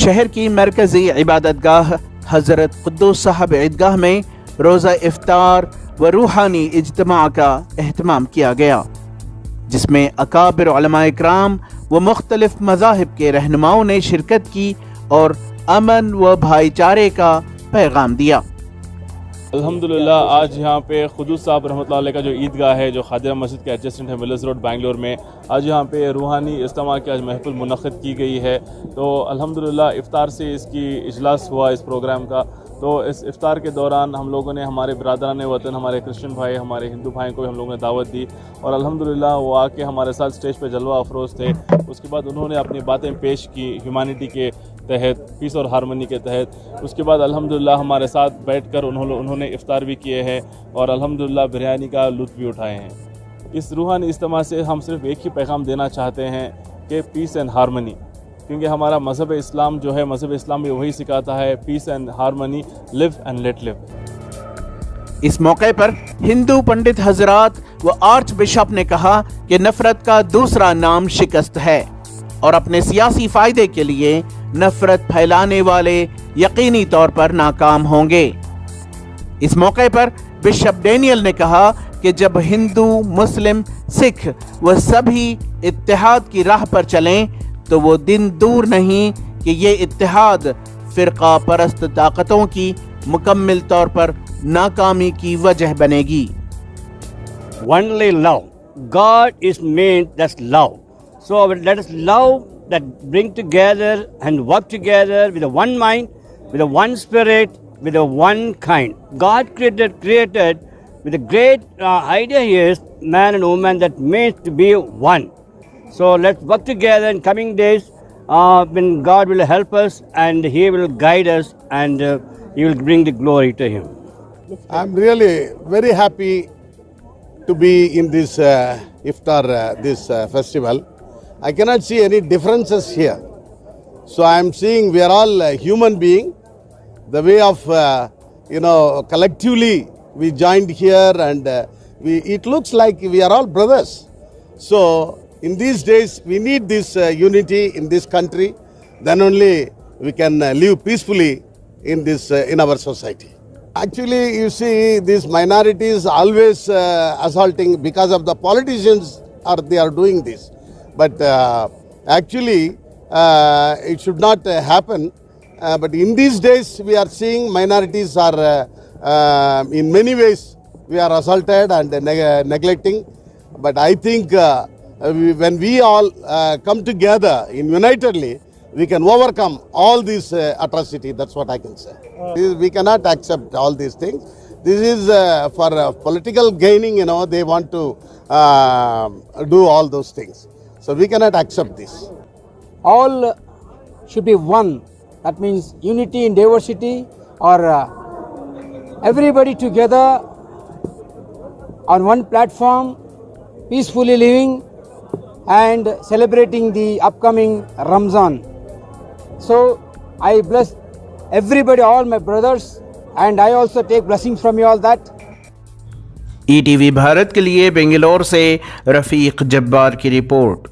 शहर की मरकजी इबादतगाह हजरत कुद्दुस साहब ईदगाह में रोज़ा इफ्तार व रूहानी इज्तिमा का एहतमाम किया गया, जिसमें अकाबिर उलमा इकराम व मुख्तलिफ मज़ाहिब के रहनुमाओं ने शिरकत की और अमन व भाईचारे का पैगाम दिया। अल्हम्दुलिल्लाह आज यहाँ पे क़ुद्दुस साहब रहमतुल्लाह अलैह का जो ईदगाह है, जो खादिरा मस्जिद के एडजेसेंट है मिलर्स रोड बेंगलोर में, आज यहाँ पे रूहानी इज्तिमा की आज महफिल मुनक़्क़िद की गई है। तो अल्हम्दुलिल्लाह इफ्तार से इसकी इजलास हुआ इस प्रोग्राम का। तो इस इफ्तार के दौरान हम लोगों ने हमारे बिरादरान वतन, हमारे क्रिश्चियन भाई, हमारे हिंदू भाई को भी हम लोगों ने दावत दी और अल्हम्दुलिल्लाह वो आके हमारे साथ स्टेज पे जलवा अफरोज़ थे। उसके बाद उन्होंने अपनी बातें पेश की ह्यूमैनिटी के तहत, पीस और हारमनी के तहत। उसके बाद अल्हम्दुलिल्लाह हमारे साथ बैठकर उन्होंने इफ्तार भी किए हैं और अल्हम्दुलिल्लाह बिरयानी का लुत्फ़ भी उठाए हैं। इस रूहानी इज्तिमा से हम सिर्फ एक ही पैगाम देना चाहते हैं कि पीस एंड हारमनी, क्योंकि हमारा मज़हब इस्लाम जो है, मज़हब इस्लाम भी वही सिखाता है, peace and harmony, live and let live. इस मौके पर हिंदू पंडित हजरात व आर्च बिशप ने कहा कि नफरत का दूसरा नाम शिकस्त है और अपने सियासी फायदे के लिए नफरत फैलाने वाले यकीनी तौर पर नाकाम होंगे। इस मौके पर बिशप डेनियल ने कहा कि जब हिंदू, मुस्लिम, सिख व सभी इत्तेहाद की राह पर चलें तो वो दिन दूर नहीं कि ये इत्तेहाद फिरका परस्त ताकतों की मुकम्मल तौर पर नाकामी की वजह बनेगी। Only love. God is meant that's love. So let us love that bring together and work together with a one mind, with a one spirit, with a one kind. God created with a great idea here is man and woman that means to be one. So let's work together in coming days when God will help us and He will guide us and He will bring the glory to Him. I'm really very happy to be in this Iftar, this festival. I cannot see any differences here. So I'm seeing we are all human beings. The way of, collectively we joined here and it looks like we are all brothers. So in these days we need this unity in this country. Then only we can live peacefully in this in our society. Actually, you see, these minorities always assaulting because of the politicians they are doing this. But actually, it should not happen. But in these days, we are seeing minorities are in many ways we are assaulted and neglecting. But I think when we all come together unitedly, we can overcome all these atrocity. That's what I can say. We cannot accept all these things. This is for political gaining, they want to do all those things. So we cannot accept this. All should be one. That means unity in diversity, or everybody together on one platform, peacefully living and celebrating the upcoming Ramdan. So I bless everybody, all my brothers, and I also take blessings from you all that. ETV Bharat के लिए बेंगलोर से रफीक जब्बार की report.